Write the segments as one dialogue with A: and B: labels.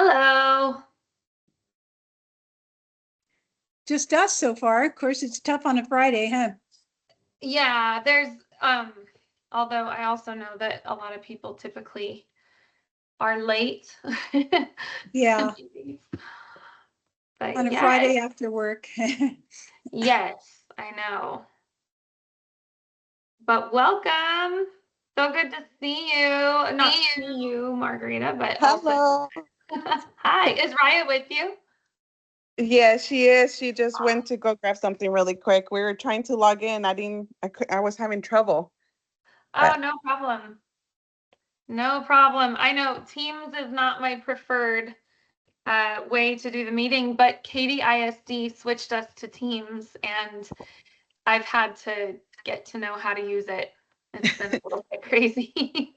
A: Hello.
B: Just us so far. Of course, it's tough on a Friday, huh?
A: Yeah, although I also know that a lot of people typically are late.
B: Yeah, on
A: But
B: a
A: yes,
B: Friday after work.
A: yes, I know. But welcome. So good to see you. Not see you, Margarita, but also
C: Hello.
A: hi. Is Raya with you?
C: Yeah, she is. She just went to go grab something really quick. We were trying to log in. I was having trouble.
A: Oh,
C: But
A: no problem. No problem. I know Teams is not my preferred way to do the meeting, but Katie ISD switched us to Teams, and I've had to get to know how to use it. It's been a little bit crazy.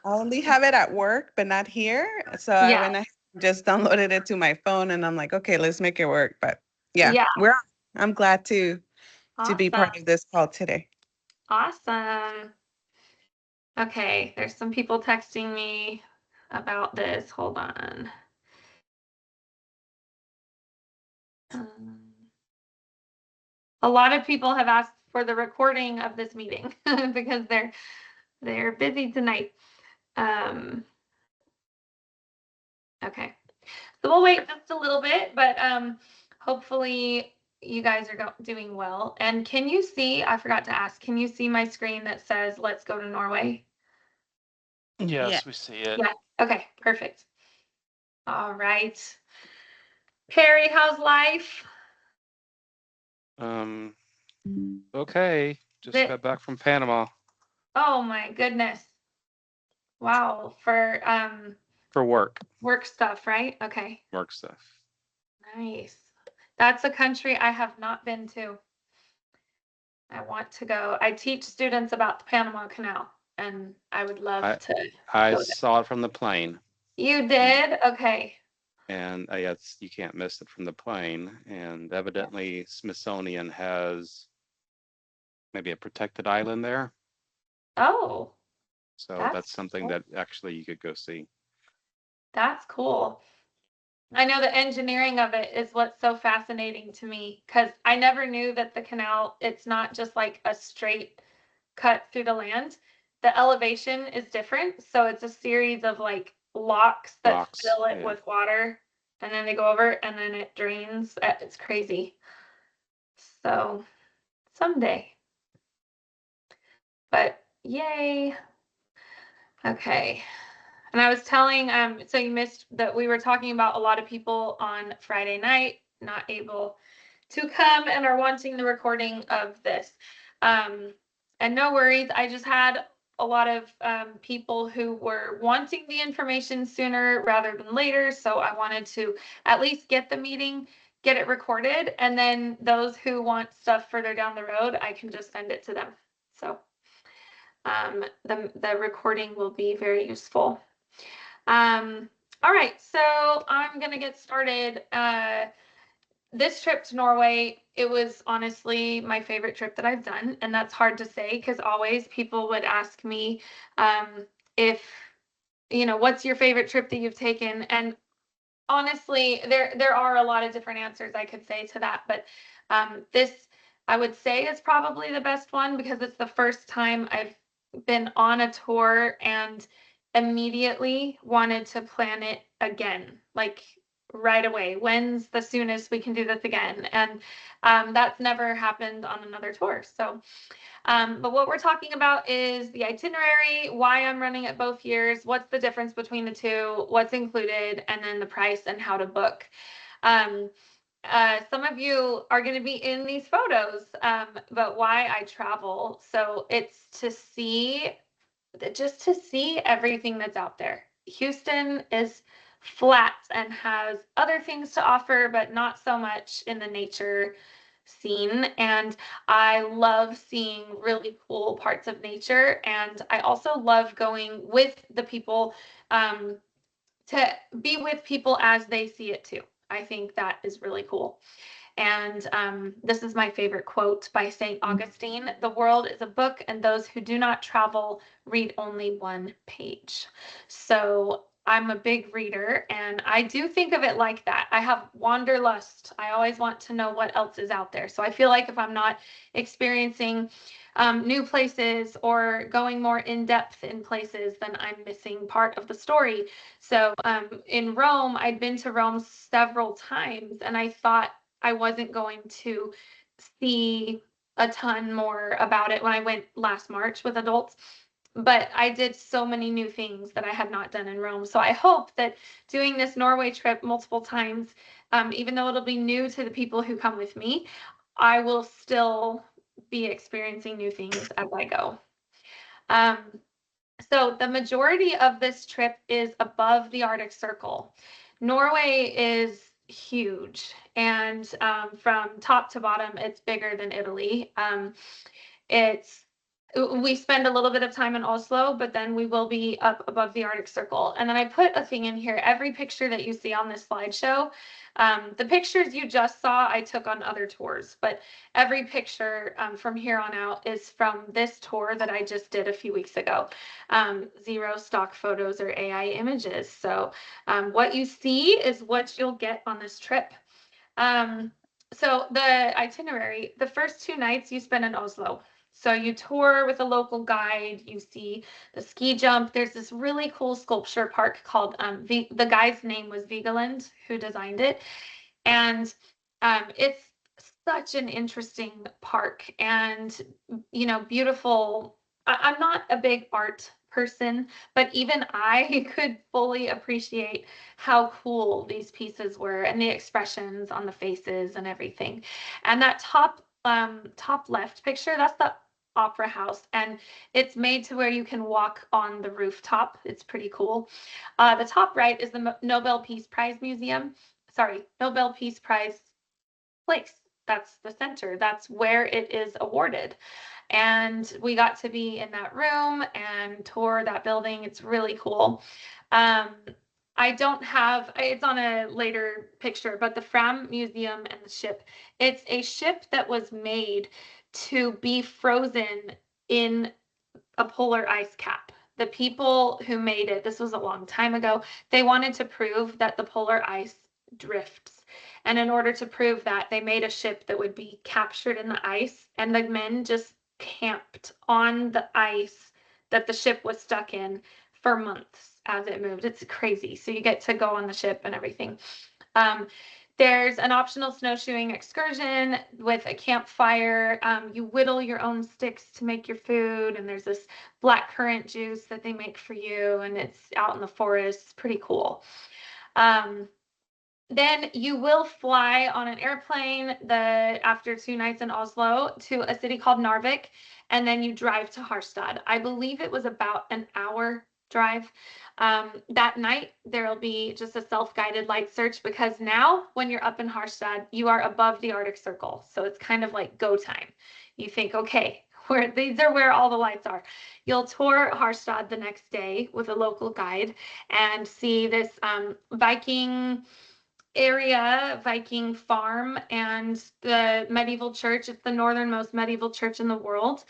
C: I only have it at work, but not here. So I
A: Yeah,
C: went ahead and just downloaded it to my phone and I'm like, okay, let's make it work. But yeah,
A: yeah,
C: I'm glad to be
A: awesome,
C: part of this call today.
A: awesome. Okay, there's some people texting me about this. Hold on. Um, a lot of people have asked for the recording of this meeting because they're busy tonight. Um, okay. So we'll wait just a little bit, but hopefully you guys are doing well. And can you see, I forgot to ask, can you see my screen that says, let's go to Norway?
C: Yeah.
D: Yes, we see it.
A: Yeah, okay, perfect. All right. Perry, how's life?
D: Um, okay. Just
A: It,
D: got back from Panama
A: oh my goodness. Wow, for
D: for work
A: stuff, right? Okay,
D: stuff.
A: nice. That's a country I have not been to. I want to go. I teach students about the Panama Canal, and I would love
D: I
A: to
D: I
A: go there.
D: saw it from the plane,
A: You did? Okay.
D: and you can't miss it from the plane. And evidently, Smithsonian has maybe a protected island there,
A: Oh,
D: so
A: that's
D: that's something
A: cool.
D: that actually you could go see.
A: That's cool. I know the engineering of it is what's so fascinating to me because I never knew that the canal, it's not just like a straight cut through the land. The elevation is different. So it's a series of like locks that
D: Rocks,
A: fill it
D: yeah.
A: with water and then they go over and then it drains. It's crazy. So someday. But yay. Okay. And I was telling, so you missed that we were talking about a lot of people on Friday night not able to come and are wanting the recording of this. And no worries, I just had a lot of people who were wanting the information sooner rather than later. So I wanted to at least get the meeting, get it recorded, and then those who want stuff further down the road, I can just send it to them. So the recording will be very useful. All right, so I'm gonna get started. This trip to Norway, it was honestly my favorite trip that I've done, and that's hard to say because always people would ask me if what's your favorite trip that you've taken, and honestly, there are a lot of different answers I could say to that, but this I would say is probably the best one because it's the first time I've been on a tour and immediately wanted to plan it again, like right away. When's the soonest we can do this again? And that's never happened on another tour. So but what we're talking about is the itinerary, why I'm running it both years, what's the difference between the two, what's included, and then the price and how to book. Um, some of you are going to be in these photos, but why I travel. So it's just to see everything that's out there. Houston is flat and has other things to offer, but not so much in the nature scene. And I love seeing really cool parts of nature. And I also love going with the people to be with people as they see it too. I think that is really cool. And this is my favorite quote by St. Augustine: "The world is a book, and those who do not travel read only one page." So I'm a big reader, and I do think of it like that. I have wanderlust. I always want to know what else is out there. So I feel like if I'm not experiencing new places or going more in depth in places, then I'm missing part of the story. So in Rome, I'd been to Rome several times, and I thought I wasn't going to see a ton more about it when I went last March with adults. But I did so many new things that I had not done in Rome. So I hope that doing this Norway trip multiple times, even though it'll be new to the people who come with me, I will still be experiencing new things as I go. Um, so the majority of this trip is above the Arctic Circle. Norway is huge, and from top to bottom, it's bigger than Italy. It's we spend a little bit of time in Oslo, but then we will be up above the Arctic Circle. And then I put a thing in here. Every picture that you see on this slideshow, the pictures you just saw, I took on other tours, but every picture from here on out is from this tour that I just did a few weeks ago. Zero stock photos or AI images. So what you see is what you'll get on this trip. So the itinerary, the first 2 nights you spend in Oslo. So you tour with a local guide, you see the ski jump. There's this really cool sculpture park called, the guy's name was Vigeland, who designed it. And it's such an interesting park and, beautiful. I'm not a big art person, but even I could fully appreciate how cool these pieces were and the expressions on the faces and everything. And that top left picture, that's the opera house, and it's made to where you can walk on the rooftop. It's pretty cool. The top right is the Nobel Peace Prize Museum. Sorry, Nobel Peace Prize place. That's the center. That's where it is awarded. And we got to be in that room and tour that building. It's really cool. Um, I don't have, it's on a later picture, but the Fram Museum and the ship, it's a ship that was made to be frozen in a polar ice cap. The people who made it, this was a long time ago, they wanted to prove that the polar ice drifts. And in order to prove that, they made a ship that would be captured in the ice, and the men just camped on the ice that the ship was stuck in for months as it moved. It's crazy. So you get to go on the ship and everything. There's an optional snowshoeing excursion with a campfire. You whittle your own sticks to make your food, and there's this black currant juice that they make for you, and it's out in the forest. It's pretty cool. Then you will fly on an airplane after 2 nights in Oslo to a city called Narvik, and then you drive to Harstad. I believe it was about an hour drive. That night, there'll be just a self-guided light search because now when you're up in Harstad, you are above the Arctic Circle. So it's kind of like go time. You think, okay, these are where all the lights are. You'll tour Harstad the next day with a local guide and see this Viking area, Viking farm, and the medieval church. It's the northernmost medieval church in the world.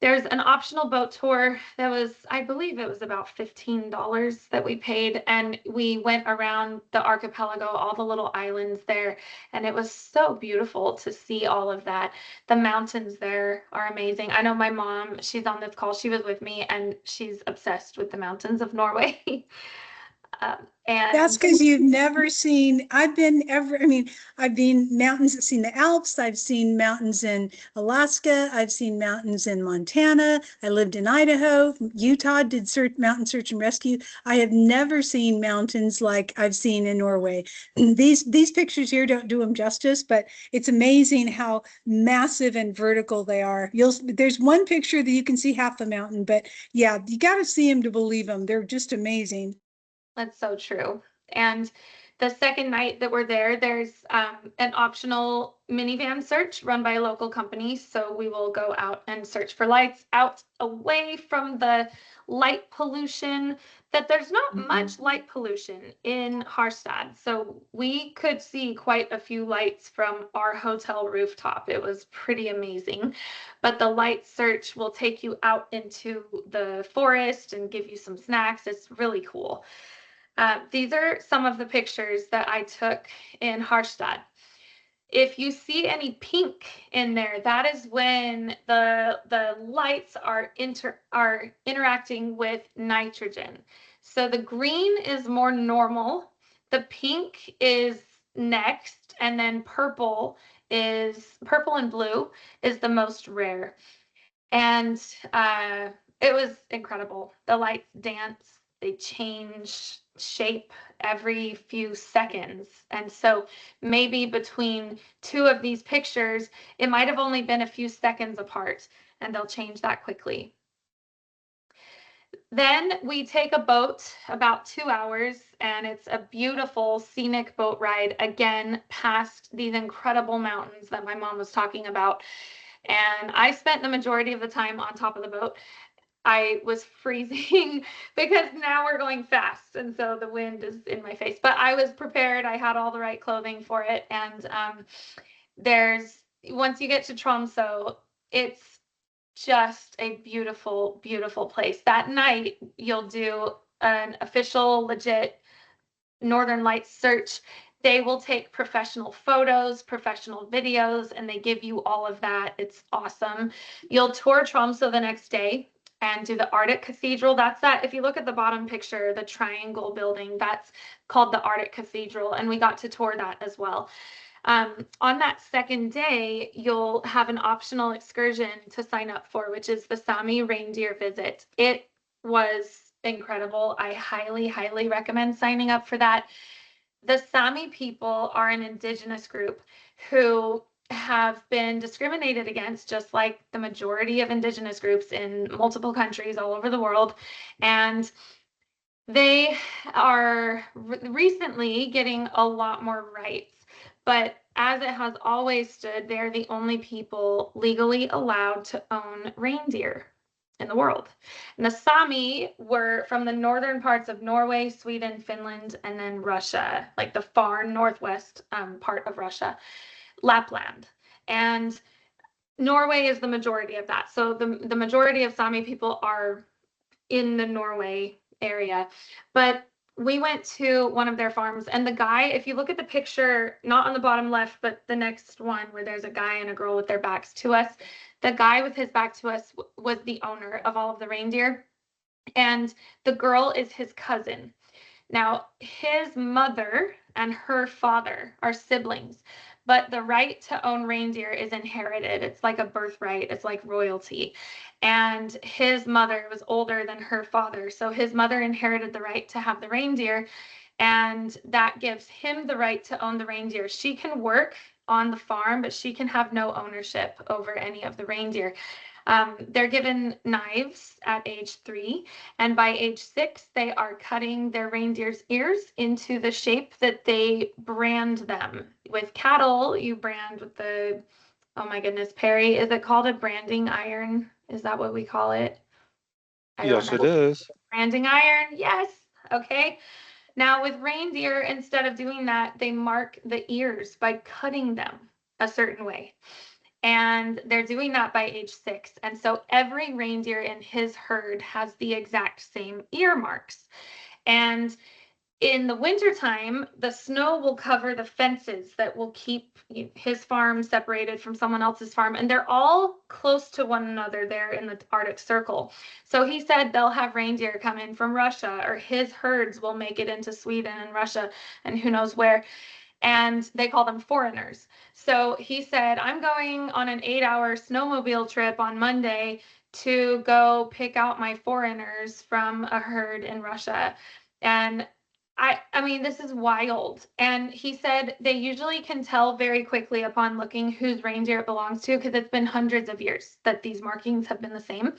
A: There's an optional boat tour that was, I believe it was about $15 that we paid, and we went around the archipelago, all the little islands there, and it was so beautiful to see all of that. The mountains there are amazing. I know my mom, she's on this call, she was with me, and she's obsessed with the mountains of Norway.
B: That's because you've never seen, I've been mountains, I've seen the Alps, I've seen mountains in Alaska, I've seen mountains in Montana, I lived in Idaho, Utah, did mountain search and rescue. I have never seen mountains like I've seen in Norway. These pictures here don't do them justice, but it's amazing how massive and vertical they are. There's one picture that you can see half the mountain, but yeah, you got to see them to believe them. They're just amazing.
A: That's so true. And the second night that we're there, there's an optional minivan search run by a local company. So we will go out and search for lights out away from the light pollution. That there's not much light pollution in Harstad. So we could see quite a few lights from our hotel rooftop. It was pretty amazing. But the light search will take you out into the forest and give you some snacks. It's really cool. These are some of the pictures that I took in Harstad. If you see any pink in there, that is when the lights are interacting with nitrogen. So the green is more normal, the pink is next, and then purple and blue is the most rare. And it was incredible. The lights dance, they change shape every few seconds. And so maybe between two of these pictures, it might have only been a few seconds apart, and they'll change that quickly. Then we take a boat about 2 hours, and it's a beautiful scenic boat ride again past these incredible mountains that my mom was talking about. And I spent the majority of the time on top of the boat. I was freezing because now we're going fast, and so the wind is in my face. But I was prepared. I had all the right clothing for it. And once you get to Tromsø, it's just a beautiful, beautiful place. That night, you'll do an official, legit Northern Lights search. They will take professional photos, professional videos, and they give you all of that. It's awesome. You'll tour Tromsø the next day and do the Arctic Cathedral. That's that. If you look at the bottom picture, the triangle building, that's called the Arctic Cathedral, and we got to tour that as well. On that second day, you'll have an optional excursion to sign up for, which is the Sami reindeer visit. It was incredible. I highly, highly recommend signing up for that. The Sami people are an indigenous group who have been discriminated against, just like the majority of indigenous groups in multiple countries all over the world. And they are recently getting a lot more rights. But as it has always stood, they're the only people legally allowed to own reindeer in the world. And the Sami were from the northern parts of Norway, Sweden, Finland, and then Russia, like the far northwest part of Russia, Lapland. And Norway is the majority of that. So the majority of Sami people are in the Norway area. But we went to one of their farms, and the guy, if you look at the picture, not on the bottom left, but the next one where there's a guy and a girl with their backs to us, the guy with his back to us was the owner of all of the reindeer, and the girl is his cousin. Now, his mother and her father are siblings, but the right to own reindeer is inherited. It's like a birthright, it's like royalty. And his mother was older than her father, so his mother inherited the right to have the reindeer, and that gives him the right to own the reindeer. She can work on the farm, but she can have no ownership over any of the reindeer. They're given knives at age 3, and by age 6, they are cutting their reindeer's ears into the shape that they brand them. With cattle, you brand with the, oh my goodness, Perry, is it called a branding iron? Is that what we call it? I
D: Yes,
A: don't
D: it
A: know.
D: is.
A: Branding iron, yes. Okay. Now with reindeer, instead of doing that, they mark the ears by cutting them a certain way. And they're doing that by age 6. And so every reindeer in his herd has the exact same ear marks. And in the wintertime, the snow will cover the fences that will keep his farm separated from someone else's farm. And they're all close to one another there in the Arctic Circle. So he said they'll have reindeer come in from Russia, or his herds will make it into Sweden and Russia and who knows where. And they call them foreigners. So he said, I'm going on an 8-hour snowmobile trip on Monday to go pick out my foreigners from a herd in Russia. And I mean, this is wild. And he said they usually can tell very quickly upon looking whose reindeer it belongs to, because it's been hundreds of years that these markings have been the same.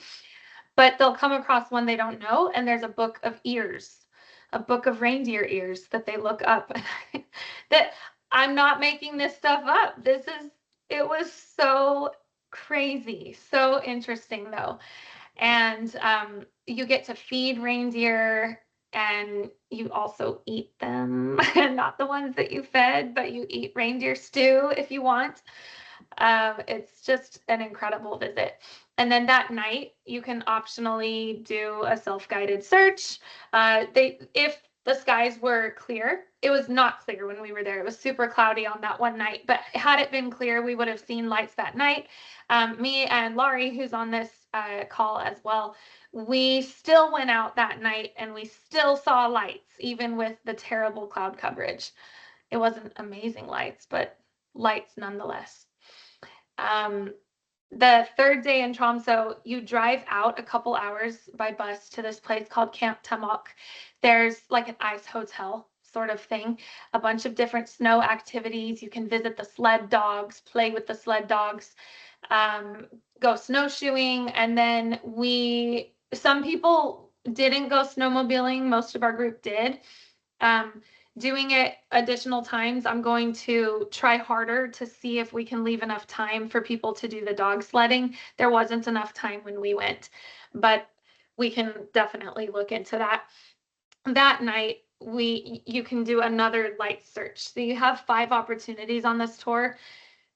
A: But they'll come across one they don't know, and there's a book of ears, a book of reindeer ears that they look up. That I'm not making this stuff up. It was so crazy, so interesting though. And you get to feed reindeer, and you also eat them. Not the ones that you fed, but you eat reindeer stew if you want. It's just an incredible visit. And then that night, you can optionally do a self-guided search. If the skies were clear. It was not clear when we were there. It was super cloudy on that one night. But had it been clear, we would have seen lights that night. Me and Laurie, who's on this call as well, we still went out that night and we still saw lights, even with the terrible cloud coverage. It wasn't amazing lights, but lights nonetheless. The third day in Tromsø, you drive out a couple hours by bus to this place called Camp Tamok. There's like an ice hotel sort of thing, a bunch of different snow activities. You can visit the sled dogs, play with the sled dogs, go snowshoeing, and then some people didn't go snowmobiling. Most of our group did. Doing it additional times, I'm going to try harder to see if we can leave enough time for people to do the dog sledding. There wasn't enough time when we went, but we can definitely look into that. That night, you can do another light search. So you have 5 opportunities on this tour.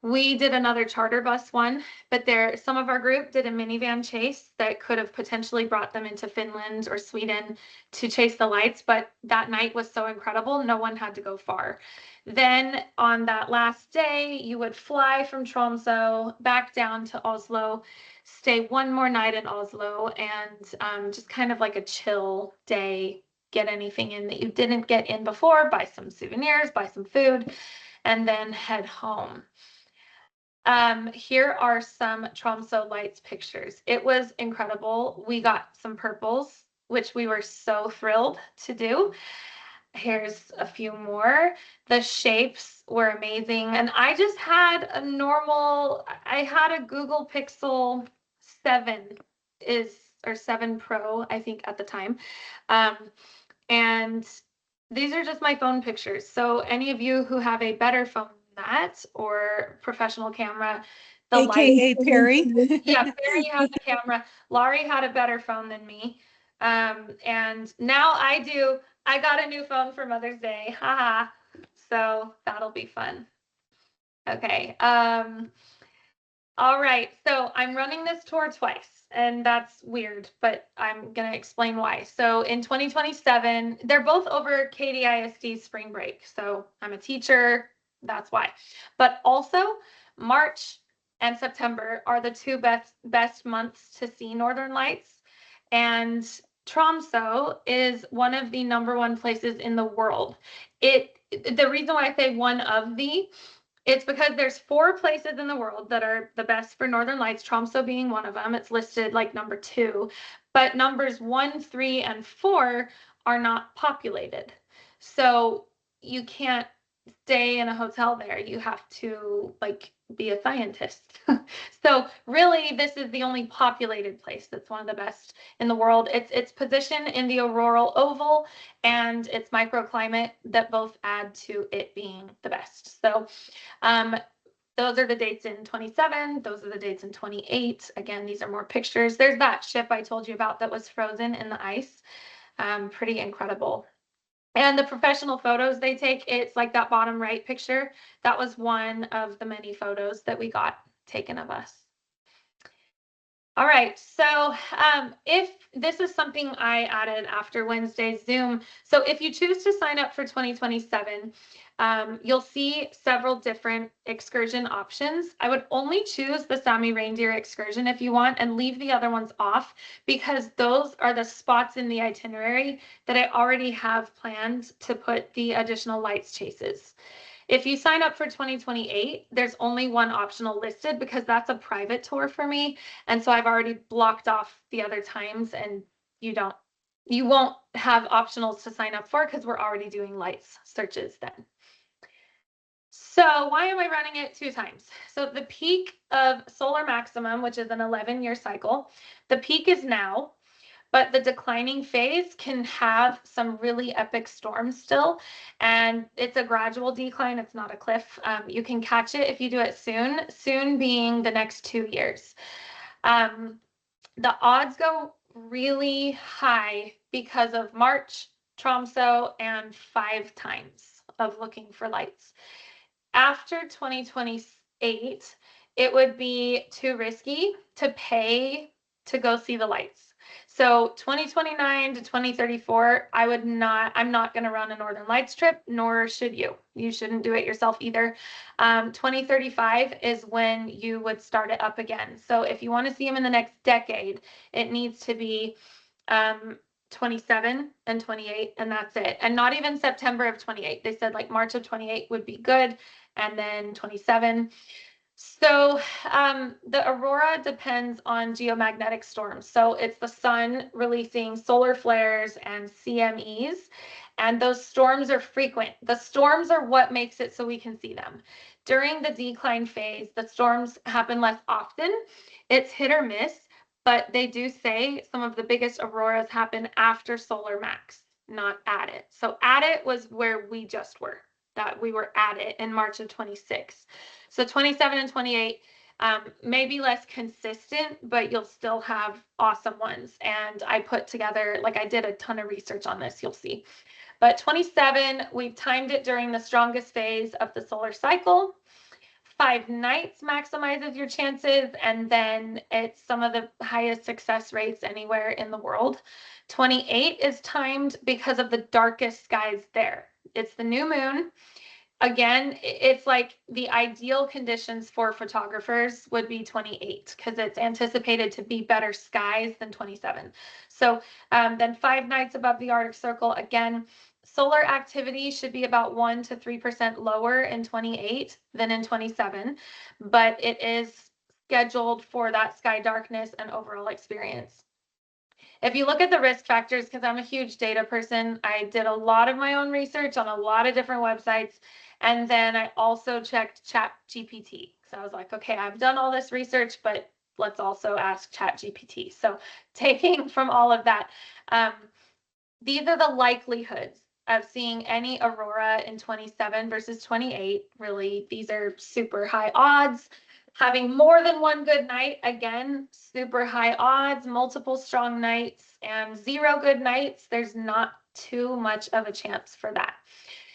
A: We did another charter bus one, but some of our group did a minivan chase that could have potentially brought them into Finland or Sweden to chase the lights, but that night was so incredible, no one had to go far. Then on that last day, you would fly from Tromsø back down to Oslo, stay one more night in Oslo, and just kind of like a chill day, get anything in that you didn't get in before, buy some souvenirs, buy some food, and then head home. Here are some Tromsø lights pictures. It was incredible. We got some purples, which we were so thrilled to do. Here's a few more. The shapes were amazing. And I just had I had a Google Pixel 7 or 7 Pro, I think at the time. And these are just my phone pictures. So any of you who have a better phone than that or professional camera,
B: AKA Perry.
A: Yeah, Perry has a camera. Laurie had a better phone than me. And now I got a new phone for Mother's Day. Haha. So that'll be fun. Okay. All right, so I'm running this tour twice, and that's weird, but I'm going to explain why. So in 2027, they're both over KDISD spring break. So I'm a teacher, that's why. But also, March and September are the 2 best months to see Northern Lights. And Tromsø is one of the #1 places in the world. The reason why I say one of it's because there's 4 places in the world that are the best for Northern Lights, Tromsø being one of them. It's listed like number 2, but numbers 1, 3, and 4 are not populated. So you can't stay in a hotel there. You have to be a scientist. So really, this is the only populated place that's one of the best in the world. It's position in the auroral oval and its microclimate that both add to it being the best. So those are the dates in 27. Those are the dates in 28. Again, these are more pictures. There's that ship I told you about that was frozen in the ice. Pretty incredible. And the professional photos they take, it's like that bottom right picture. That was one of the many photos that we got taken of us. All right, so if this is something I added after Wednesday's Zoom, so if you choose to sign up for 2027, you'll see several different excursion options. I would only choose the Sami reindeer excursion if you want and leave the other ones off because those are the spots in the itinerary that I already have planned to put the additional lights chases. If you sign up for 2028, there's only one optional listed because that's a private tour for me. And so I've already blocked off the other times and you won't have optionals to sign up for because we're already doing lights searches then. So why am I running it 2 times? So the peak of solar maximum, which is an 11-year cycle, the peak is now, but the declining phase can have some really epic storms still, and it's a gradual decline. It's not a cliff. You can catch it if you do it soon being the next 2 years. The odds go really high because of March, Tromsø, and 5 times of looking for lights. After 2028, it would be too risky to pay to go see the lights. So 2029 to 2034, I'm not going to run a Northern Lights trip, nor should you. You shouldn't do it yourself either. 2035 is when you would start it up again. So if you want to see them in the next decade, it needs to be 27 and 28, and that's it. And not even September of 28. They said like March of 28 would be good, and then 27. So the aurora depends on geomagnetic storms. So it's the sun releasing solar flares and CMEs, and those storms are frequent. The storms are what makes it so we can see them. During the decline phase, the storms happen less often. It's hit or miss, but they do say some of the biggest auroras happen after solar max, not at it. So at it was where we just were, that we were at it in March of 26. So 27 and 28 may be less consistent, but you'll still have awesome ones. And I put together, like I did a ton of research on this, you'll see. But 27, we've timed it during the strongest phase of the solar cycle. 5 nights maximizes your chances, and then it's some of the highest success rates anywhere in the world. 28 is timed because of the darkest skies there. It's the new moon. Again, it's like the ideal conditions for photographers would be 28 because it's anticipated to be better skies than 27. So then 5 nights above the Arctic Circle, again, solar activity should be about 1 to 3% lower in 28 than in 27, but it is scheduled for that sky darkness and overall experience. If you look at the risk factors, because I'm a huge data person, I did a lot of my own research on a lot of different websites. And then I also checked ChatGPT. So I was like, okay, I've done all this research, but let's also ask ChatGPT. So taking from all of that, these are the likelihoods of seeing any aurora in 27 versus 28. Really, these are super high odds. Having more than one good night, again, super high odds, multiple strong nights, and 0 good nights. There's not too much of a chance for that.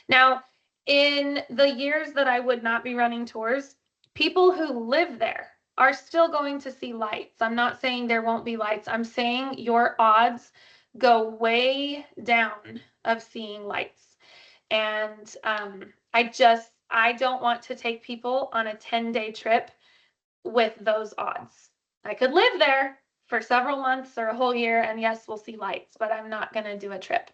A: Now, in the years that I would not be running tours, people who live there are still going to see lights. I'm not saying there won't be lights. I'm saying your odds go way down of seeing lights. And I don't want to take people on a 10-day trip with those odds. I could live there for several months or a whole year, and yes, we'll see lights, but I'm not going to do a trip.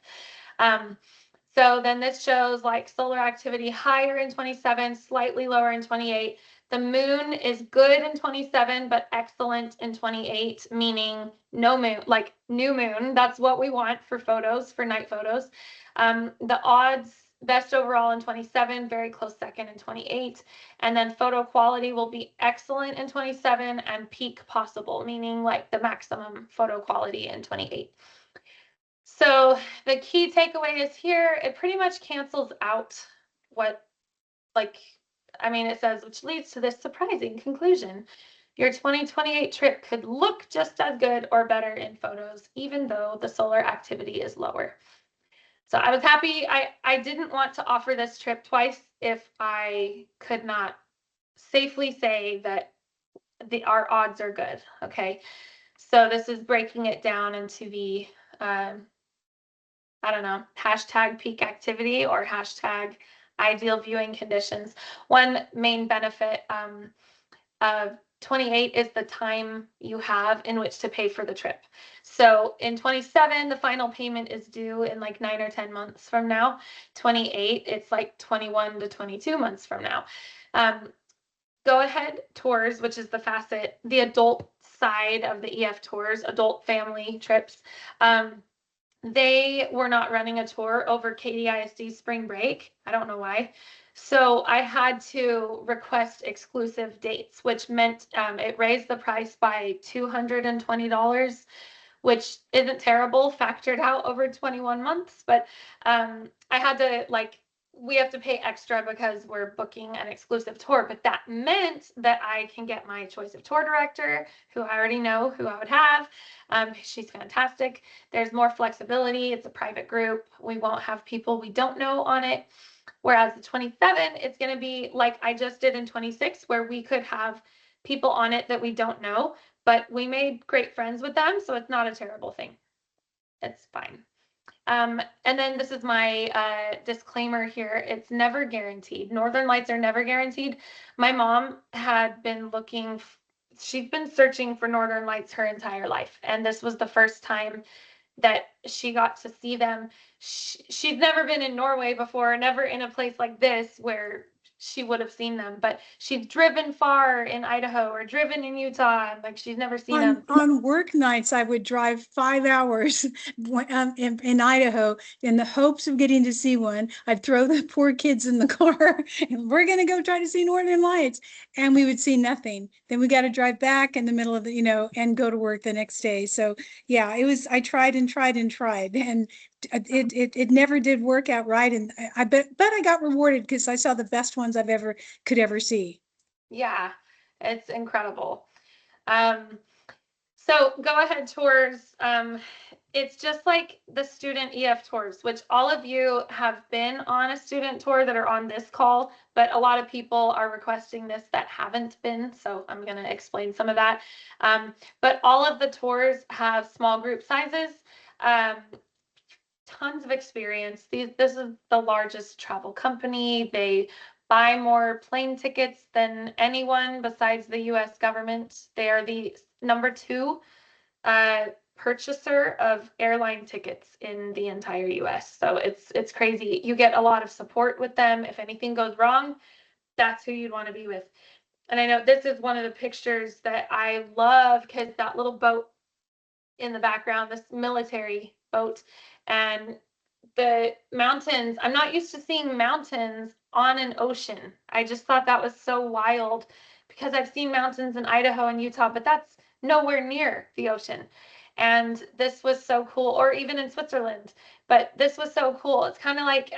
A: So then this shows like solar activity higher in 27, slightly lower in 28. The moon is good in 27, but excellent in 28, meaning no moon, like new moon. That's what we want for photos, for night photos. The odds best overall in 27, very close second in 28. And then photo quality will be excellent in 27 and peak possible, meaning like the maximum photo quality in 28. So the key takeaway is here, it pretty much cancels out what, like, I mean, it says, which leads to this surprising conclusion. Your 2028 trip could look just as good or better in photos, even though the solar activity is lower. So I was happy. I didn't want to offer this trip twice if I could not safely say that our odds are good. Okay. So this is breaking it down into the, I don't know, hashtag peak activity or hashtag ideal viewing conditions. One main benefit of 28 is the time you have in which to pay for the trip. So in 27, the final payment is due in like 9 or 10 months from now. 28, it's like 21 to 22 months from now. Go Ahead Tours, which is the facet, the adult side of the EF tours, adult family trips. They were not running a tour over KDISD spring break. I don't know why. So I had to request exclusive dates, which meant it raised the price by $220, which isn't terrible factored out over 21 months. But I had to we have to pay extra because we're booking an exclusive tour, but that meant that I can get my choice of tour director, who I already know who I would have. She's fantastic. There's more flexibility. It's a private group. We won't have people we don't know on it. Whereas the 27, it's going to be like I just did in 26, where we could have people on it that we don't know, but we made great friends with them, so it's not a terrible thing. It's fine. And then this is my disclaimer here. It's never guaranteed. Northern Lights are never guaranteed. My mom had been looking, she's been searching for Northern Lights her entire life. And this was the first time that she got to see them. She'd never been in Norway before, never in a place like this where she would have seen them, but she's driven far in Idaho or driven in Utah, and like she's never seen them.
B: On work nights, I would drive 5 hours in Idaho in the hopes of getting to see one. I'd throw the poor kids in the car and we're going to go try to see Northern Lights. And we would see nothing. Then we got to drive back in the middle of the, and go to work the next day. So yeah, I tried and tried and tried. And it never did work out right. And but I got rewarded because I saw the best ones could ever see.
A: Yeah, it's incredible. So go ahead tours. It's just like the student EF tours, which all of you have been on a student tour that are on this call, but a lot of people are requesting this that haven't been. So I'm going to explain some of that. But all of the tours have small group sizes. Tons of experience. This is the largest travel company. They buy more plane tickets than anyone besides the US government. They are the #2 purchaser of airline tickets in the entire US. So it's crazy. You get a lot of support with them. If anything goes wrong, that's who you'd want to be with. And I know this is one of the pictures that I love because that little boat in the background, this military boat, and the mountains. I'm not used to seeing mountains on an ocean. I just thought that was so wild because I've seen mountains in Idaho and Utah, but that's nowhere near the ocean. And this was so cool, or even in Switzerland, but this was so cool. It's kind of like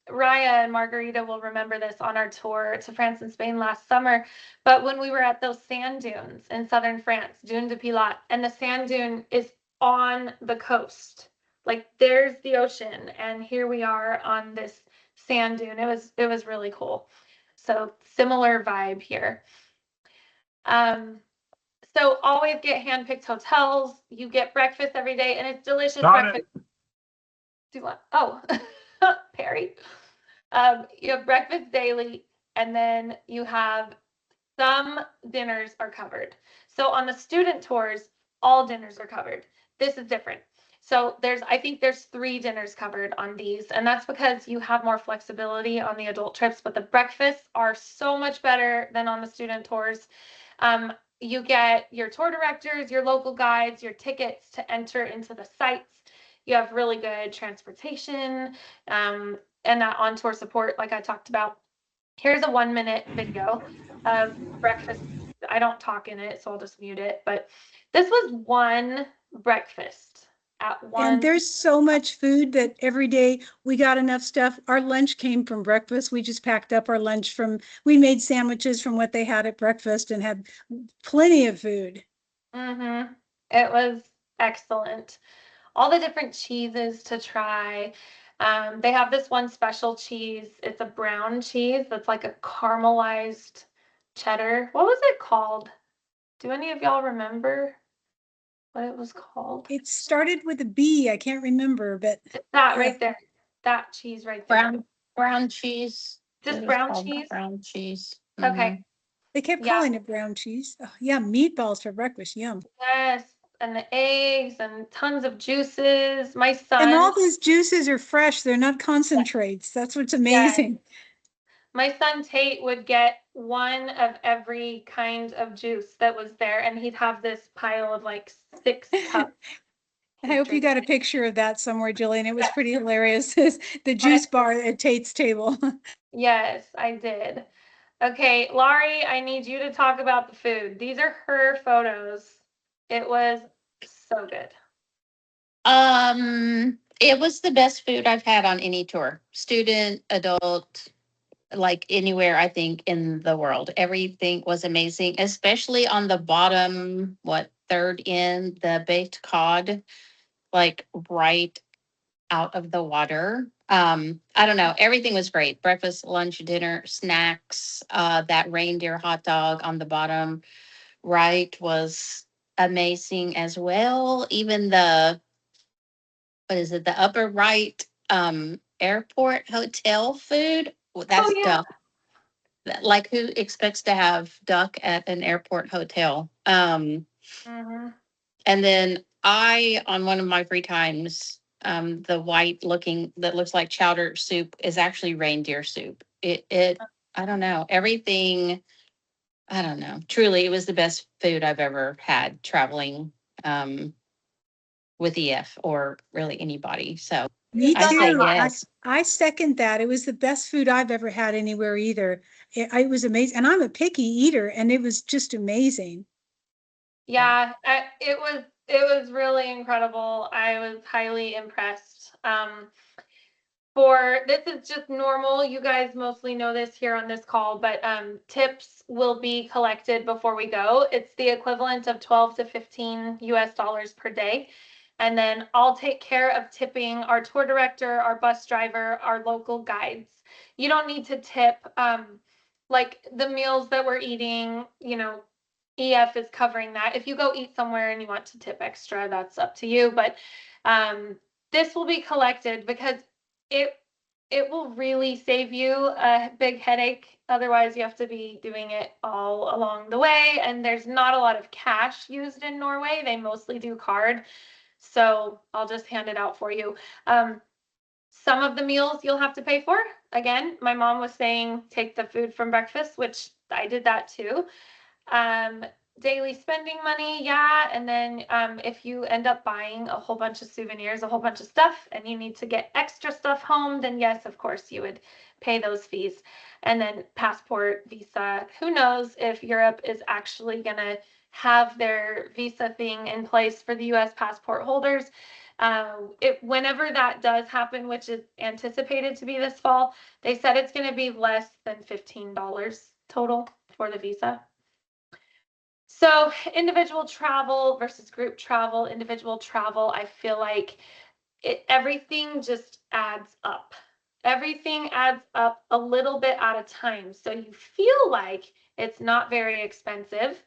A: Raya and Margarita will remember this on our tour to France and Spain last summer. But when we were at those sand dunes in southern France, Dune de Pilat, and the sand dune is on the coast. Like there's the ocean, and here we are on this sand dune. It was really cool. So similar vibe here. So always get hand-picked hotels. You get breakfast every day, and it's delicious breakfast. Do what? Oh, Perry. You have breakfast daily, and then you have some dinners are covered. So on the student tours, all dinners are covered. This is different. So I think there's 3 dinners covered on these, and that's because you have more flexibility on the adult trips, but the breakfasts are so much better than on the student tours. You get your tour directors, your local guides, your tickets to enter into the sites. You have really good transportation, and that on-tour support, like I talked about. Here's a 1-minute video of breakfast. I don't talk in it, so I'll just mute it. But this was one breakfast at one.
B: And there's so much food that every day we got enough stuff. Our lunch came from breakfast. We just packed up our lunch we made sandwiches from what they had at breakfast and had plenty of food.
A: Mm-hmm. It was excellent. All the different cheeses to try. They have this one special cheese. It's a brown cheese that's like a caramelized cheddar. What was it called? Do any of y'all remember what it was called?
B: It started with a B. I can't remember, but
A: it's that right there. That cheese right there.
E: Brown cheese.
A: Just brown cheese?
E: Brown cheese.
A: Okay.
B: They kept calling it brown cheese. Oh, yeah, meatballs for breakfast. Yum.
A: Yes, and the eggs and tons of juices. My son.
B: And all those juices are fresh. They're not concentrates. That's what's amazing.
A: My son Tate would get one of every kind of juice that was there, and he'd have this pile of like 6 cups.
B: I hope you got a picture of that somewhere, Jillian. It was pretty hilarious. The juice bar at Tate's table.
A: Yes, I did. Okay, Laurie, I need you to talk about the food. These are her photos. It was so good.
E: It was the best food I've had on any tour. Student, adult, like anywhere, I think, in the world. Everything was amazing, especially on the bottom, third end, the baked cod, like right out of the water. I don't know. Everything was great. Breakfast, lunch, dinner, snacks. That reindeer hot dog on the bottom right was amazing as well. Even the, what is it, the upper right airport hotel food. Well,
A: Oh
E: that's
A: yeah.
E: duck. Like who expects to have duck at an airport hotel?
A: Mhm.
E: And then I, on one of my free times, the white looking that looks like chowder soup is actually reindeer soup. I don't know. Everything, I don't know. Truly, it was the best food I've ever had traveling with EF or really anybody. So
B: Me
E: I say
B: too.
E: yes.
B: I second that. It was the best food I've ever had anywhere either. It was amazing. And I'm a picky eater, and it was just amazing.
A: Yeah, it was really incredible. I was highly impressed. For this is just normal. You guys mostly know this here on this call, but tips will be collected before we go. It's the equivalent of 12 to 15 US dollars per day. And then I'll take care of tipping our tour director, our bus driver, our local guides. You don't need to tip like the meals that we're eating, EF is covering that. If you go eat somewhere and you want to tip extra, that's up to you. But this will be collected because it it will really save you a big headache. Otherwise, you have to be doing it all along the way. And there's not a lot of cash used in Norway. They mostly do card. So I'll just hand it out for you. Some of the meals you'll have to pay for. Again, my mom was saying take the food from breakfast, which I did that too. Um, Daily spending money, yeah. And then if you end up buying a whole bunch of souvenirs, a whole bunch of stuff, and you need to get extra stuff home, then yes, of course, you would pay those fees. And then passport, visa. Who knows if Europe is actually going to have their visa thing in place for the US passport holders. Whenever that does happen, which is anticipated to be this fall, they said it's going to be less than $15 total for the visa. So individual travel versus group travel, individual travel, I feel like everything just adds up. Everything adds up a little bit at a time. So you feel like it's not very expensive.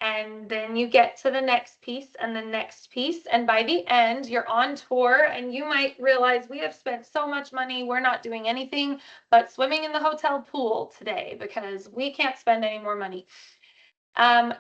A: And then you get to the next piece and the next piece. And by the end, you're on tour and you might realize we have spent so much money. We're not doing anything but swimming in the hotel pool today because we can't spend any more money.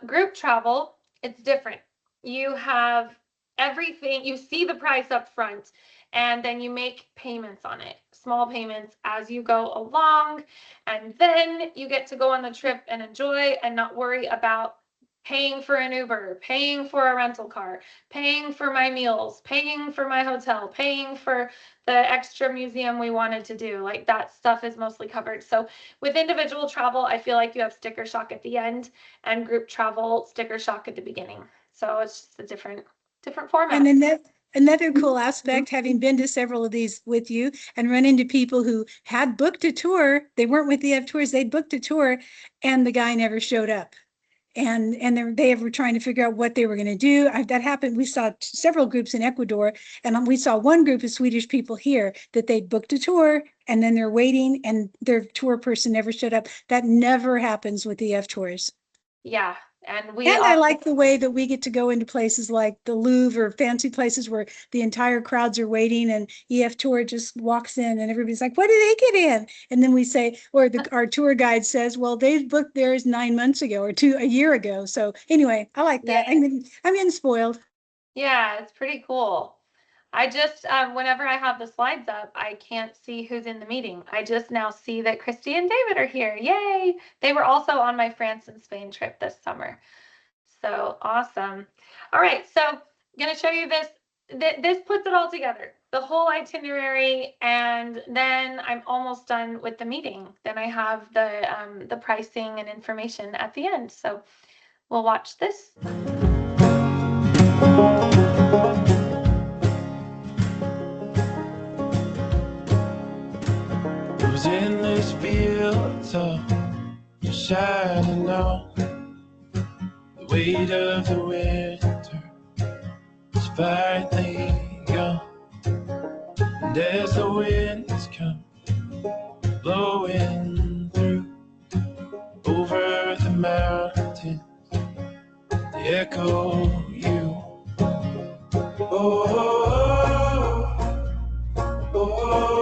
A: Group travel, it's different. You have everything, you see the price up front, and then you make payments on it, small payments as you go along. And then you get to go on the trip and enjoy and not worry about paying for an Uber, paying for a rental car, paying for my meals, paying for my hotel, paying for the extra museum we wanted to do. Like that stuff is mostly covered. So with individual travel, I feel like you have sticker shock at the end and group travel sticker shock at the beginning. So it's just a different format.
B: And then another cool aspect, having been to several of these with you and run into people who had booked a tour, they weren't with the EF Tours, they'd booked a tour and the guy never showed up. And they were trying to figure out what they were going to do. That happened. We saw several groups in Ecuador, and we saw one group of Swedish people here that they booked a tour, and then they're waiting, and their tour person never showed up. That never happens with EF Tours.
A: Yeah, and
B: I like the way that we get to go into places like the Louvre or fancy places where the entire crowds are waiting and EF Tour just walks in and everybody's like, what do they get in? And then we say, or our tour guide says, well, they booked theirs 9 months ago or a year ago. So anyway, I like that.
A: Yeah.
B: I'm getting spoiled.
A: Yeah, it's pretty cool. I just, whenever I have the slides up, I can't see who's in the meeting. I just now see that Christy and David are here. Yay! They were also on my France and Spain trip this summer. So awesome. All right, so I'm going to show you this. This puts it all together, the whole itinerary, and then I'm almost done with the meeting. Then I have the pricing and information at the end. So we'll watch this.
F: Was in this field so shining now. The weight of the winter is finally gone. And And as the winds come blowing through over the mountains, they echo you. Oh, oh,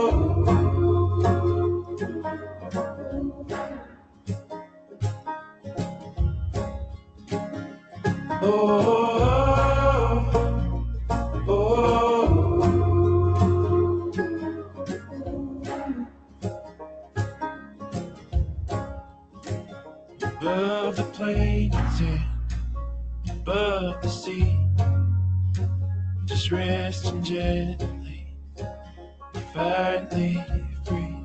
F: oh, above the plains and above the sea, just resting gently, finally free.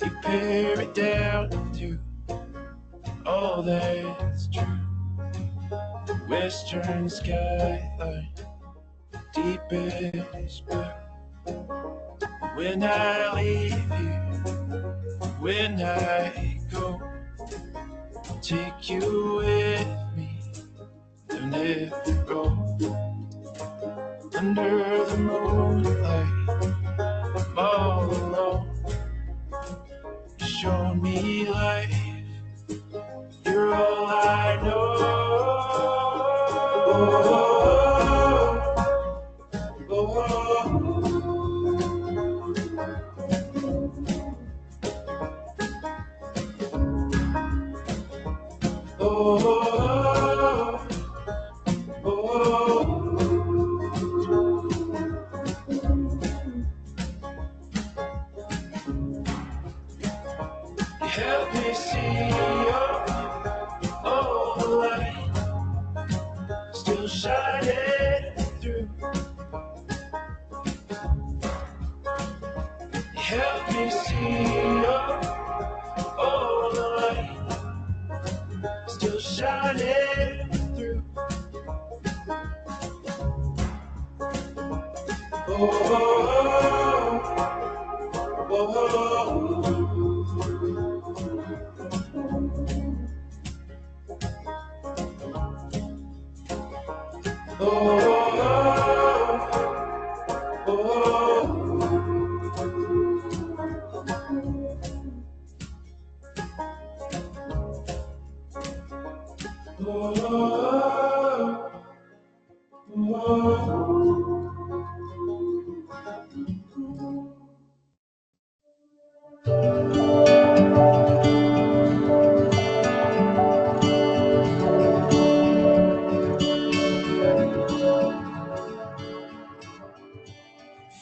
F: You pare it down to all that's true. Western skyline, deepest blue. When I leave here, when I go, I'll take you with me down every road. Under the moonlight, I'm all alone. You showed me life, you're all I know. Oh, oh, oh, oh, oh. Help me see all the light still shining through. Help me see all the light still shining through. Oh, oh, oh,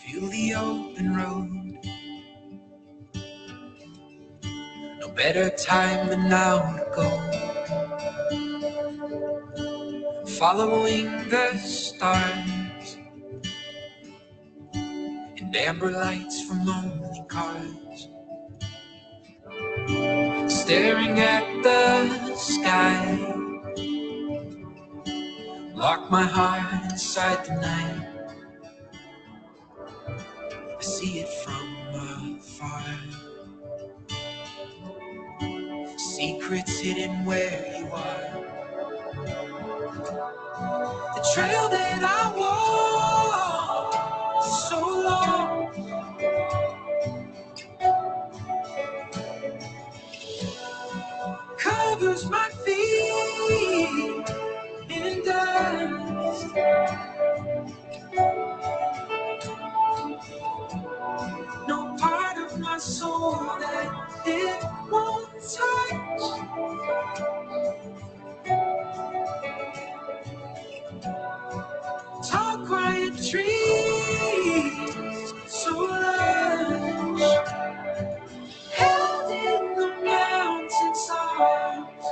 F: feel the open road. No better time than now to go. Following the stars and amber lights from lonely cars. Staring at the sky. Lock my heart inside the night. I see it from afar. Secrets hidden where you are. The trail that I walked so long, covers my feet in dust. No part of my soul that it won't touch. Tall, quiet trees, so lush, held in the mountain's arms.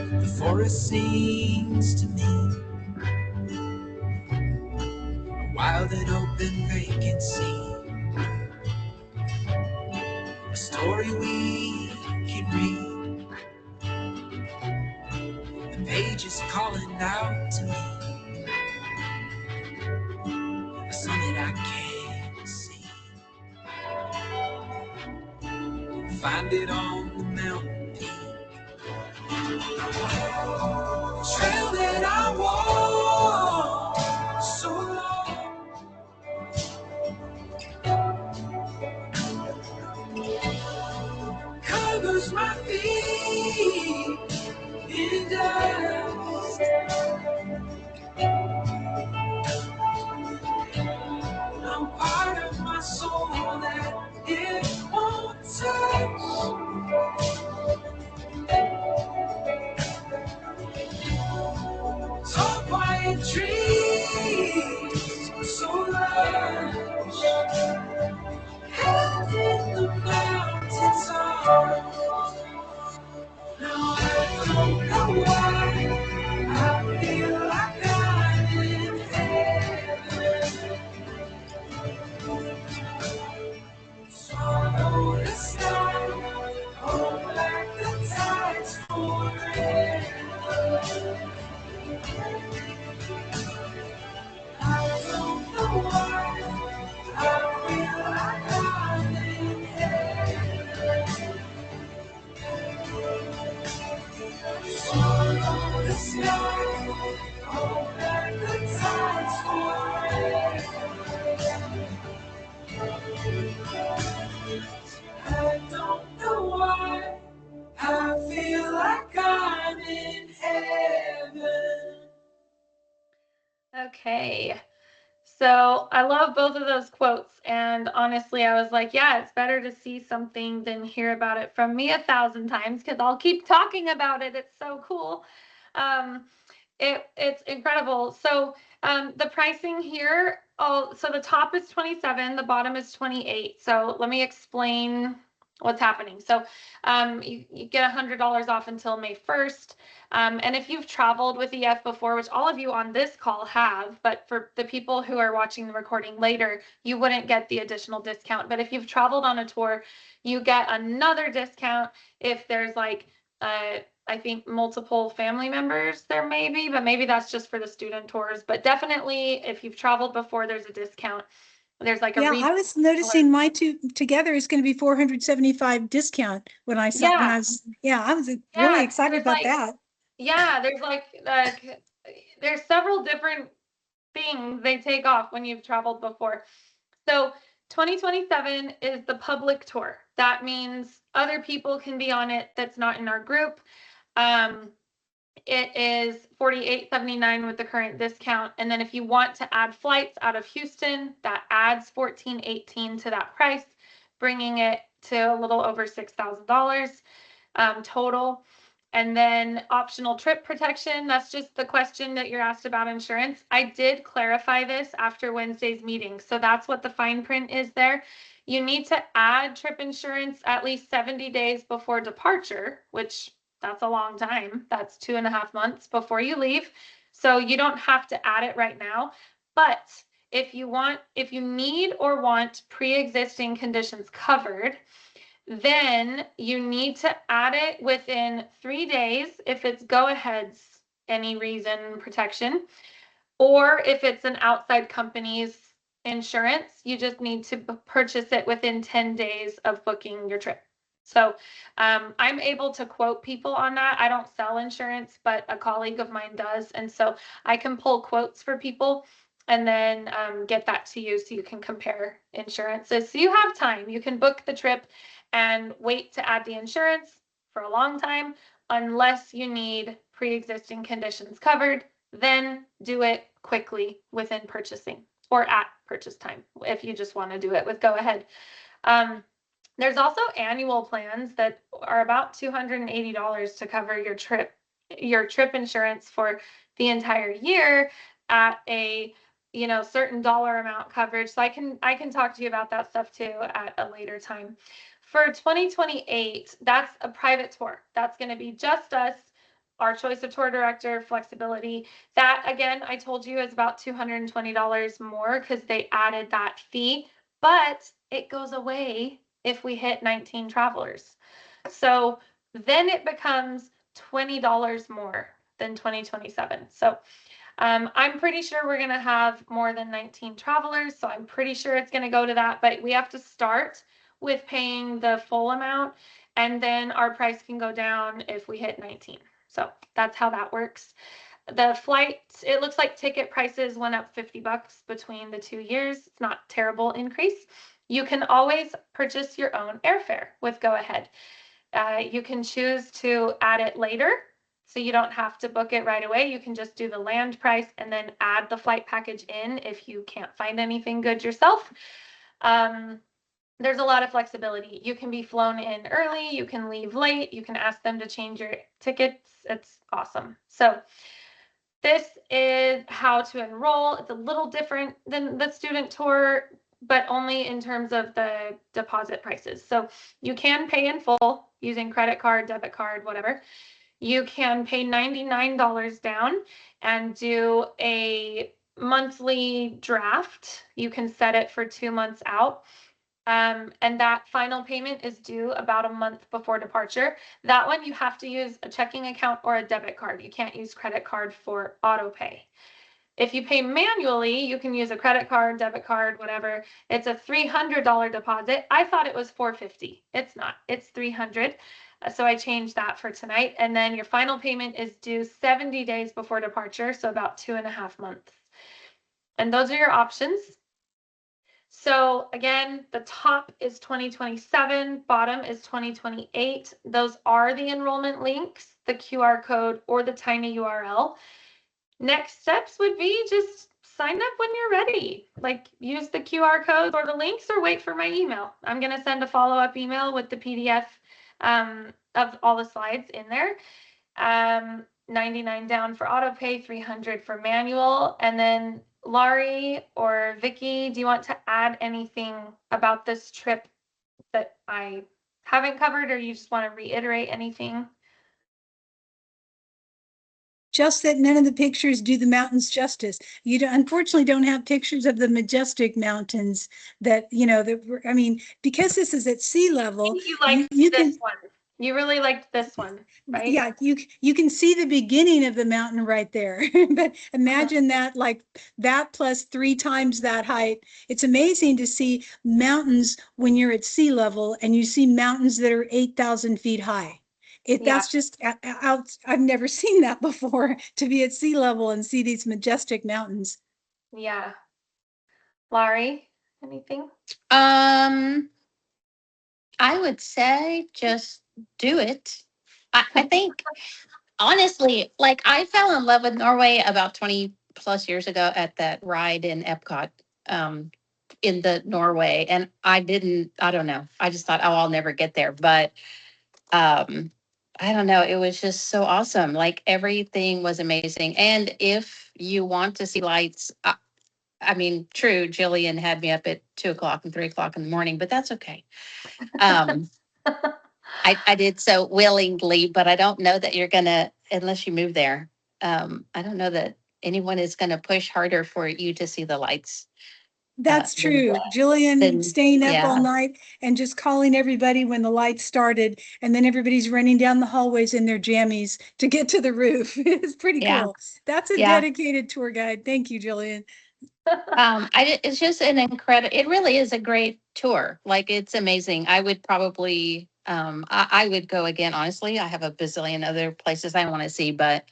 F: The forest sings to me, a wild and open vacancy. A story we can read. The pages calling out to me. A sun that I can't see. Find it on the mountain peak. Trail that I walked so long, dust. I'm part of my soul that it won't touch. So quiet dreams, so lush. Held in the mountains arms. Now I don't know why I feel like I'm in heaven. Swallow the sky, hold back the tides forever. I don't know why I feel like I'm in heaven. Swallow the sky, hold back the tides forever. I don't know why I feel like I'm in heaven.
A: Okay. So I love both of those quotes. And honestly, I was like, yeah, it's better to see something than hear about it from me 1,000 times because I'll keep talking about it. It's so cool. Um, it's incredible. So the pricing here, so the top is 27, the bottom is 28. So let me explain what's happening. So you get $100 off until May 1st. And if you've traveled with EF before, which all of you on this call have, but for the people who are watching the recording later, you wouldn't get the additional discount. But if you've traveled on a tour, you get another discount if there's like I think multiple family members there may be, but maybe that's just for the student tours. But definitely if you've traveled before, there's a discount. There's like a
B: Yeah, I was noticing my two together is going to be 475 discount when I saw when I was I was really excited about that.
A: Yeah, there's several different things they take off when you've traveled before. So 2027 is the public tour. That means other people can be on it that's not in our group. It is $48.79 with the current discount. And then if you want to add flights out of Houston, that adds $14.18 to that price, bringing it to a little over $6,000 total. And then optional trip protection, that's just the question that you're asked about insurance. I did clarify this after Wednesday's meeting. So that's what the fine print is there. You need to add trip insurance at least 70 days before departure, which that's a long time. That's 2.5 months before you leave. So you don't have to add it right now. But if you need or want pre-existing conditions covered, then you need to add it within 3 days if it's go-ahead's any reason protection, or if it's an outside company's insurance, you just need to purchase it within 10 days of booking your trip. So I'm able to quote people on that. I don't sell insurance, but a colleague of mine does. And so I can pull quotes for people and then get that to you so you can compare insurances. So you have time. You can book the trip and wait to add the insurance for a long time unless you need pre-existing conditions covered. Then do it quickly within purchasing or at purchase time if you just want to do it with go ahead. There's also annual plans that are about $280 to cover your trip insurance for the entire year at a certain dollar amount coverage. So I can talk to you about that stuff too at a later time. For 2028, that's a private tour. That's going to be just us, our choice of tour director, flexibility. That again, I told you is about $220 more because they added that fee, but it goes away if we hit 19 travelers. So then it becomes $20 more than 2027. So I'm pretty sure we're going to have more than 19 travelers. So I'm pretty sure it's going to go to that, but we have to start with paying the full amount and then our price can go down if we hit 19. So that's how that works. The flights, it looks like ticket prices went up $50 between the 2 years. It's not a terrible increase. You can always purchase your own airfare with Go Ahead. You can choose to add it later So you don't have to book it right away. You can just do the land price and then add the flight package in if you can't find anything good yourself. There's a lot of flexibility. You can be flown in early, you can leave late, you can ask them to change your tickets. It's awesome. So this is how to enroll. It's a little different than the student tour, but only in terms of the deposit prices. So you can pay in full using credit card, debit card, whatever. You can pay $99 down and do a monthly draft. You can set it for 2 months out. And that final payment is due about a month before departure. That one you have to use a checking account or a debit card. You can't use credit card for auto pay. If you pay manually, you can use a credit card, debit card, whatever. It's a $300 deposit. I thought it was $450. It's not. It's $300. So I changed that for tonight. And then your final payment is due 70 days before departure, so about 2.5 months. And those are your options. So again, the top is 2027, bottom is 2028. Those are the enrollment links, the QR code or the tiny URL. Next steps would be just sign up when you're ready. Like use the QR codes or the links or wait for my email. I'm going to send a follow-up email with the PDF of all the slides in there. 99 down for auto pay, 300 for manual. And then Laurie or Vicky, do you want to add anything about this trip that I haven't covered, or you just want to reiterate anything?
B: Just that none of the pictures do the mountains justice. You unfortunately don't have pictures of the majestic mountains that, I mean, because this is at sea level,
A: You liked
B: you
A: this
B: can,
A: one. You really liked this one, right?
B: yeah, you can see the beginning of the mountain right there. But imagine that, like that plus 3 times that height. It's amazing to see mountains when you're at sea level and you see mountains that are 8,000 feet high. That's just out. I've never seen that before, to be at sea level and see these majestic mountains.
A: Yeah. Laurie, anything?
E: I would say just do it. I think honestly, like I fell in love with Norway about 20 plus years ago at that ride in Epcot, in the Norway. And I don't know. I just thought, oh, I'll never get there. But I don't know. It was just so awesome. Like everything was amazing. And if you want to see lights, I mean, true, Jillian had me up at 2 o'clock and 3 o'clock in the morning, but that's okay. I did so willingly, but I don't know that you're gonna, unless you move there. I don't know that anyone is gonna push harder for you to see the lights.
B: That's true. Jillian staying up all
E: Yeah.
B: night and just calling everybody when the lights started, and then everybody's running down the hallways in their jammies to get to the roof. It's pretty
E: Yeah.
B: cool. That's a
E: Yeah.
B: dedicated tour guide. Thank you, Jillian.
E: It's just an incredible, it really is a great tour. Like it's amazing. I would probably, I would go again, honestly. I have a bazillion other places I want to see, but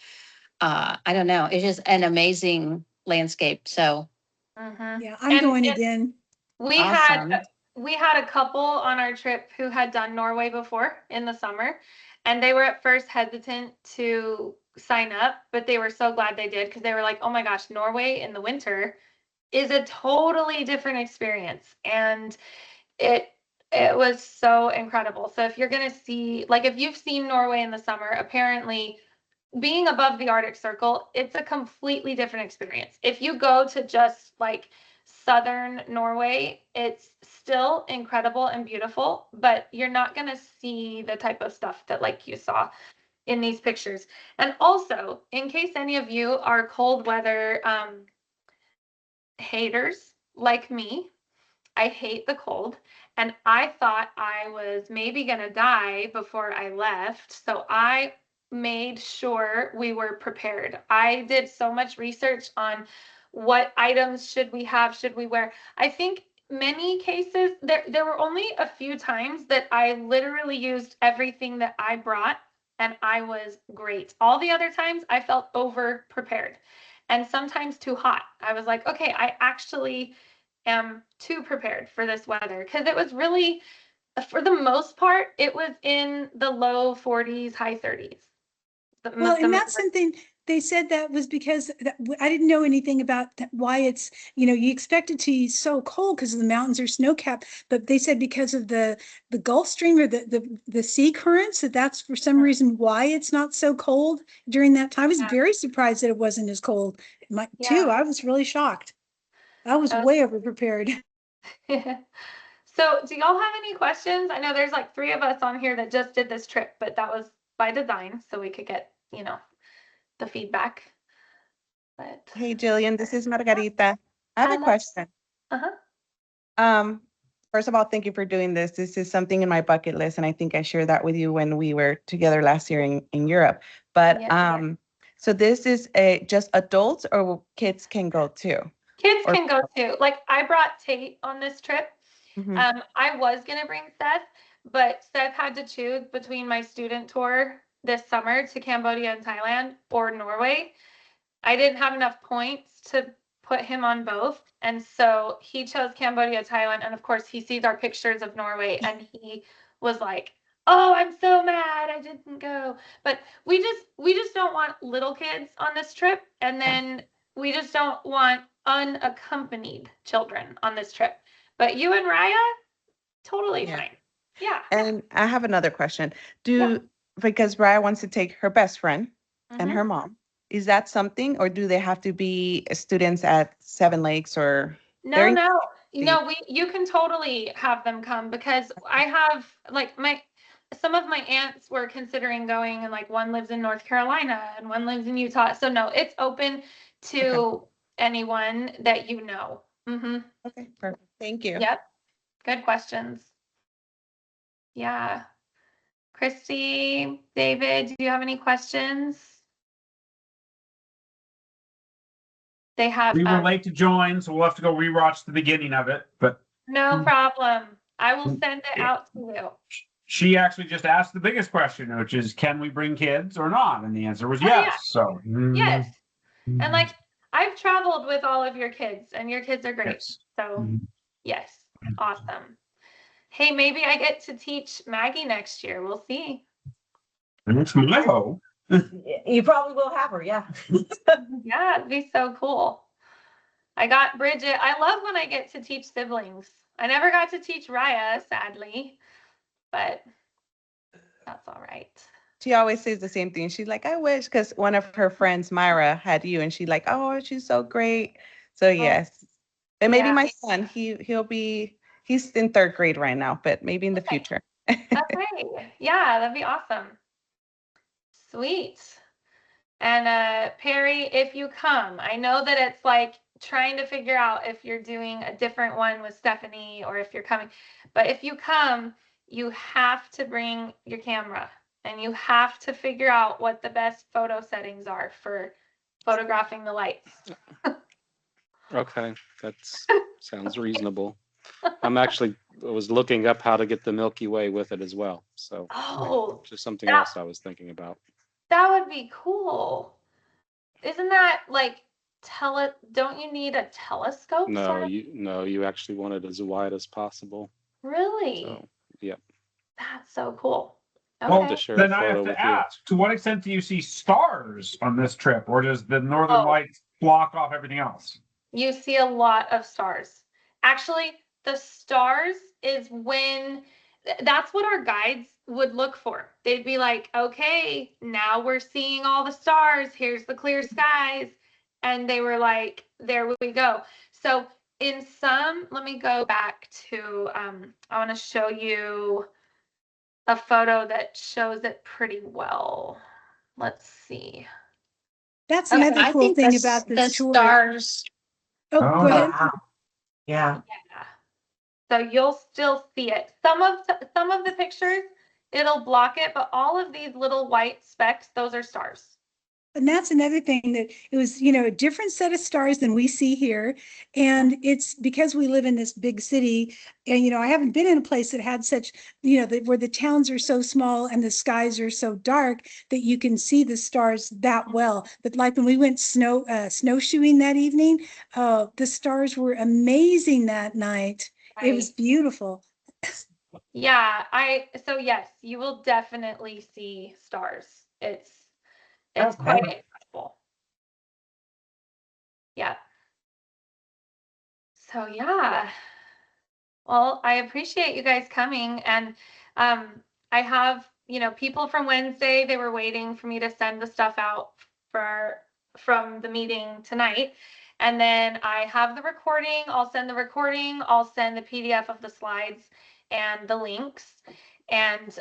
E: I don't know. It's just an amazing landscape. So
B: Yeah, I'm going again.
A: We
E: awesome.
A: had a couple on our trip who had done Norway before in the summer, and they were at first hesitant to sign up, but they were so glad they did because they were like, "Oh my gosh, Norway in the winter is a totally different experience." And it was so incredible. So if you're going to see, like if you've seen Norway in the summer, apparently being above the Arctic Circle, it's a completely different experience. If you go to just like southern Norway, it's still incredible and beautiful, but you're not going to see the type of stuff that like you saw in these pictures. And also, in case any of you are cold weather haters like me, I hate the cold, and I thought I was maybe gonna die before I left. So I made sure we were prepared. I did so much research on what items should we have, should we wear. I think many cases, there were only a few times that I literally used everything that I brought and I was great. All the other times I felt over prepared and sometimes too hot. I was like, okay, I actually am too prepared for this weather because it was really, for the most part, it was in the low 40s, high 30s.
B: Well, and that's something they said that was because I didn't know anything about that, why it's, you expect it to be so cold because the mountains are snow capped, but they said because of the Gulf Stream or the sea currents, that's for some reason why it's not so cold during that time. I was very surprised that it wasn't as cold. Too, I was really shocked. I was way over prepared.
A: So, do y'all have any questions? I know there's like 3 of us on here that just did this trip, but that was by design, so we could get, the feedback. But
C: Hey, Jillian, this is Margarita. I have a question.
A: Uh-huh.
C: First of all, thank you for doing this. This is something in my bucket list, and I think I shared that with you when we were together last year in Europe. But so this is just adults or kids can go too?
A: Kids can go too. Like I brought Tate on this trip. I was gonna bring Seth, but Seth had to choose between my student tour this summer to Cambodia and Thailand or Norway. I didn't have enough points to put him on both. And so he chose Cambodia, Thailand. And of course, he sees our pictures of Norway and he was like, oh, I'm so mad I didn't go. But we just don't want little kids on this trip. And then we just don't want unaccompanied children on this trip. But you and Raya, totally fine. Yeah.
C: And I have another question. Because Raya wants to take her best friend and her mom. Is that something, or do they have to be students at Seven Lakes or?
A: No, you can totally have them come because I have like some of my aunts were considering going, and like one lives in North Carolina and one lives in Utah. So no, it's open to anyone that you know.
C: Okay, perfect. Thank you.
A: Yep. Good questions. Yeah. Christy, David, do you have any questions? They have.
G: We were late to join, so we'll have to go rewatch the beginning of it. But
A: no problem. I will send it out to you.
G: She actually just asked the biggest question, which is, can we bring kids or not? And the answer was yes.
A: Yeah.
G: So
A: yes, and like I've traveled with all of your kids, and your kids are great.
G: Yes.
A: So yes, awesome. Hey, maybe I get to teach Maggie next year. We'll see.
G: It's my hope.
H: You probably will have her, yeah.
A: Yeah, it'd be so cool. I got Bridget. I love when I get to teach siblings. I never got to teach Raya, sadly, but that's all right.
C: She always says the same thing. She's like, I wish, because one of her friends, Myra, had you, and she's like, oh, she's so great. So yes, and maybe my son, he's in 3rd grade right now, but maybe in the future.
A: That's right. Yeah, that'd be awesome. Sweet. And Perry, if you come, I know that it's like trying to figure out if you're doing a different one with Stephanie or if you're coming, but if you come, you have to bring your camera and you have to figure out what the best photo settings are for photographing the lights.
D: Okay, that sounds reasonable. I was looking up how to get the Milky Way with it as well. So just something else I was thinking about.
A: That would be cool. Isn't that like don't you need a telescope?
D: No, you actually want it as wide as possible.
A: Really?
D: So, yep.
A: That's so cool. Okay.
G: Well, then I have to ask, to what extent do you see stars on this trip, or does the Northern Lights block off everything else?
A: You see a lot of stars. Actually, the stars is that's what our guides would look for. They'd be like, okay, now we're seeing all the stars. Here's the clear skies. And they were like, there we go. So let me go back to, I want to show you a photo that shows it pretty well. Let's see.
B: That's another cool thing about this tour.
E: Stars.
B: Oh, go ahead.
H: Wow. Yeah.
A: So you'll still see it. Some of the pictures, it'll block it, but all of these little white specks, those are stars.
B: And that's another thing, that it was, a different set of stars than we see here. And it's because we live in this big city, and, I haven't been in a place that had such, where the towns are so small and the skies are so dark that you can see the stars that well. But like when we went snowshoeing that evening, the stars were amazing that night. Right. It was beautiful.
A: Yeah, so yes, you will definitely see stars. It's
H: Okay.
A: quite incredible. Yeah. So yeah. Well, I appreciate you guys coming, and I have, people from Wednesday, they were waiting for me to send the stuff out from the meeting tonight. And then I have the recording. I'll send the recording. I'll send the PDF of the slides and the links. And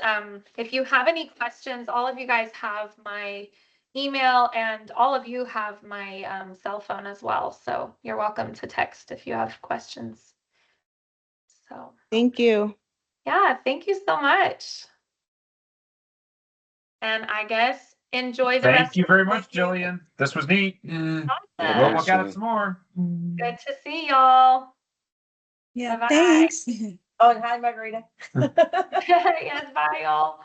A: if you have any questions, all of you guys have my email, and all of you have my cell phone as well. So you're welcome to text if you have questions. So
C: Thank you.
A: yeah, thank you so much. And I guess enjoy the rest.
G: Thank you
A: of
G: very
A: the
G: much,
A: day.
G: Jillian. This was neat.
A: Awesome.
G: We'll look at it some more.
A: Good to see y'all.
B: Yeah,
A: Bye-bye.
B: thanks.
H: Oh, and hi, Margarita.
A: Yes, bye y'all.